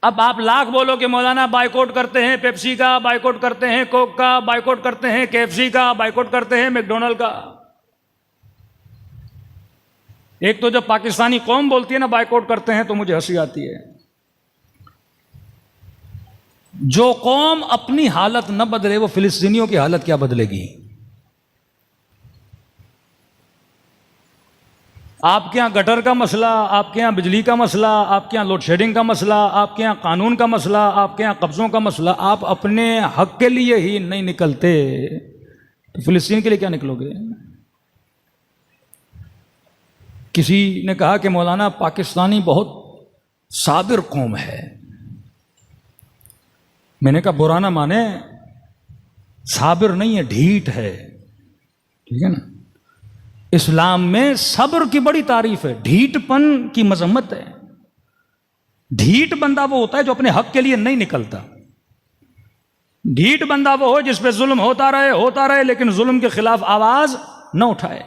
اب آپ لاکھ بولو کہ مولانا بائیکاٹ کرتے ہیں پیپسی کا، بائیکاٹ کرتے ہیں کوک کا، بائیکاٹ کرتے ہیں KFC کا، بائیکاٹ کرتے ہیں میکڈونلڈ کا. ایک تو جب پاکستانی قوم بولتی ہے نا بائیکاٹ کرتے ہیں تو مجھے ہنسی آتی ہے. جو قوم اپنی حالت نہ بدلے وہ فلسطینیوں کی حالت کیا بدلے گی؟ آپ کے یہاں گٹر کا مسئلہ، آپ کے یہاں بجلی کا مسئلہ، آپ کے یہاں لوڈ شیڈنگ کا مسئلہ، آپ کے یہاں قانون کا مسئلہ، آپ کے یہاں قبضوں کا مسئلہ، آپ اپنے حق کے لیے ہی نہیں نکلتے تو فلسطین کے لیے کیا نکلو گے؟ کسی نے کہا کہ مولانا پاکستانی بہت صابر قوم ہے. میں نے کہا برا نہ مانے، صابر نہیں ہے، ڈھیٹ ہے. ٹھیک ہے نا؟ اسلام میں صبر کی بڑی تعریف ہے، ڈھیٹ پن کی مذمت ہے. ڈھیٹ بندہ وہ ہوتا ہے جو اپنے حق کے لیے نہیں نکلتا. ڈھیٹ بندہ وہ ہو جس پہ ظلم ہوتا رہے لیکن ظلم کے خلاف آواز نہ اٹھائے.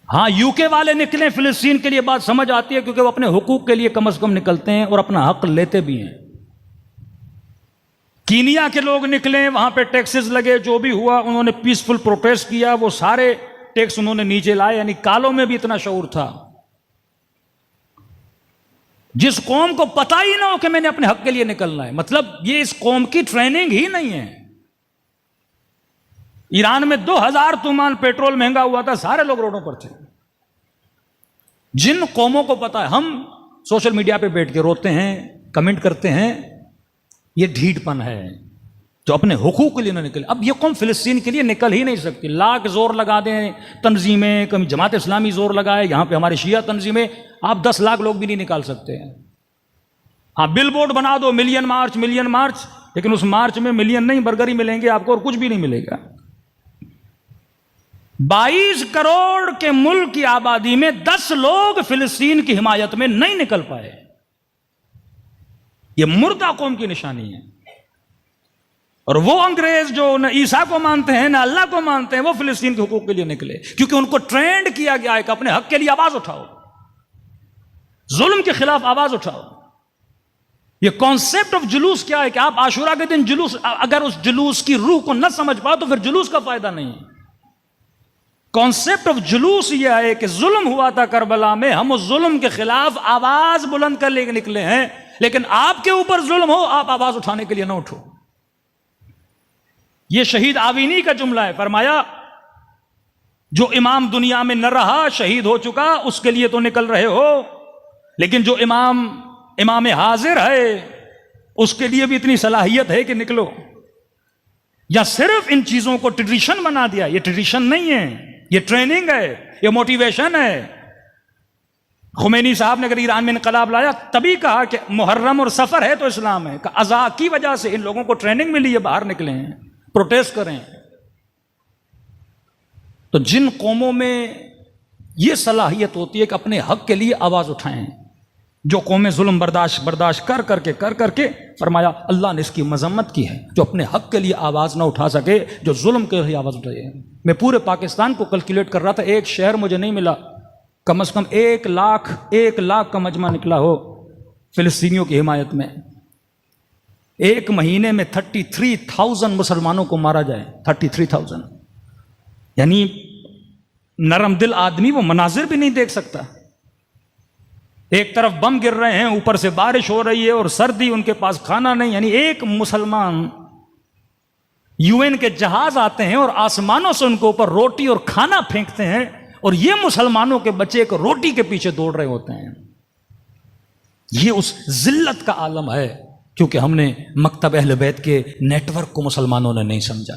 ہاں UK والے نکلیں فلسطین کے لیے بات سمجھ آتی ہے کیونکہ وہ اپنے حقوق کے لیے کم از کم نکلتے ہیں اور اپنا حق لیتے بھی ہیں. کینیا کے لوگ نکلیں، وہاں پہ ٹیکسز لگے، جو بھی ہوا انہوں نے پیسفل پروٹیسٹ کیا، وہ سارے ٹیکس انہوں نے نیچے لائے. یعنی کالوں میں بھی اتنا شعور تھا. جس قوم کو پتہ ہی نہ ہو کہ میں نے اپنے حق کے لیے نکلنا ہے، مطلب یہ اس قوم کی ٹریننگ ہی نہیں ہے. ایران میں 2000 تومان پیٹرول مہنگا ہوا تھا، سارے لوگ روڈوں پر تھے. جن قوموں کو پتا ہے، ہم سوشل میڈیا پہ بیٹھ کے روتے ہیں، کمنٹ کرتے ہیں، یہ ڈھیٹ پن ہے جو اپنے حقوق کے لیے نہ نکلے. اب یہ قوم فلسطین کے لیے نکل ہی نہیں سکتی. لاکھ زور لگا دیں تنظیمیں، کبھی جماعت اسلامی زور لگائے، یہاں پہ ہمارے شیعہ تنظیمیں، آپ 10 لاکھ لوگ بھی نہیں نکال سکتے ہیں. ہاں بل بورڈ بنا دو، ملین مارچ، لیکن اس مارچ میں ملین نہیں، برگر ہی ملیں گے آپ کو اور کچھ بھی نہیں ملے گا. 22 کروڑ کے ملک کی آبادی میں 10 لوگ فلسطین کی حمایت میں نہیں نکل پائے. یہ مردہ قوم کی نشانی ہے. اور وہ انگریز جو نہ عیسیٰ کو مانتے ہیں نہ اللہ کو مانتے ہیں، وہ فلسطین کے حقوق کے لیے نکلے کیونکہ ان کو ٹرینڈ کیا گیا ہے کہ اپنے حق کے لیے آواز اٹھاؤ، ظلم کے خلاف آواز اٹھاؤ. یہ کانسیپٹ آف جلوس کیا ہے کہ آپ عاشورہ کے دن جلوس، اگر اس جلوس کی روح کو نہ سمجھ پاؤ تو پھر جلوس کا فائدہ نہیں ہے. کانسیپٹ آف جلوس یہ ہے کہ ظلم ہوا تھا کربلا میں، ہم اس ظلم کے خلاف آواز بلند کر لے کے نکلے ہیں، لیکن آپ کے اوپر ظلم ہو آپ آواز اٹھانے کے لیے نہ اٹھو. یہ شہید آوینی کا جملہ ہے. فرمایا جو امام دنیا میں نہ رہا، شہید ہو چکا، اس کے لیے تو نکل رہے ہو، لیکن جو امام حاضر ہے اس کے لیے بھی اتنی صلاحیت ہے کہ نکلو. یا صرف ان چیزوں کو ٹریڈیشن بنا دیا. یہ ٹریڈیشن نہیں ہے، یہ ٹریننگ ہے، یہ موٹیویشن ہے. خمینی صاحب نے اگر ایران میں انقلاب لایا تبھی کہا کہ محرم اور سفر ہے تو اسلام ہے. کہ ازا کی وجہ سے ان لوگوں کو ٹریننگ ملی ہے، باہر نکلے ہیں، پروٹیسٹ کریں. تو جن قوموں میں یہ صلاحیت ہوتی ہے کہ اپنے حق کے لیے آواز اٹھائیں، جو قومیں ظلم برداشت کر کے فرمایا اللہ نے اس کی مذمت کی ہے. جو اپنے حق کے لیے آواز نہ اٹھا سکے، جو ظلم کے لیے آواز اٹھائے. میں پورے پاکستان کو کیلکولیٹ کر رہا تھا، ایک شہر مجھے نہیں ملا کم از کم 1 لاکھ کا مجمع نکلا ہو فلسطینیوں کی حمایت میں. ایک مہینے میں 33,000 مسلمانوں کو مارا جائے. 33,000 یعنی نرم دل آدمی وہ مناظر بھی نہیں دیکھ سکتا. ایک طرف بم گر رہے ہیں، اوپر سے بارش ہو رہی ہے اور سردی، ان کے پاس کھانا نہیں. یعنی ایک مسلمان، UN کے جہاز آتے ہیں اور آسمانوں سے ان کے اوپر روٹی اور کھانا پھینکتے ہیں اور یہ مسلمانوں کے بچے ایک روٹی کے پیچھے دوڑ رہے ہوتے ہیں. یہ اس ذلت کا عالم ہے کیونکہ ہم نے مکتب اہل بیت کے نیٹ ورک کو مسلمانوں نے نہیں سمجھا.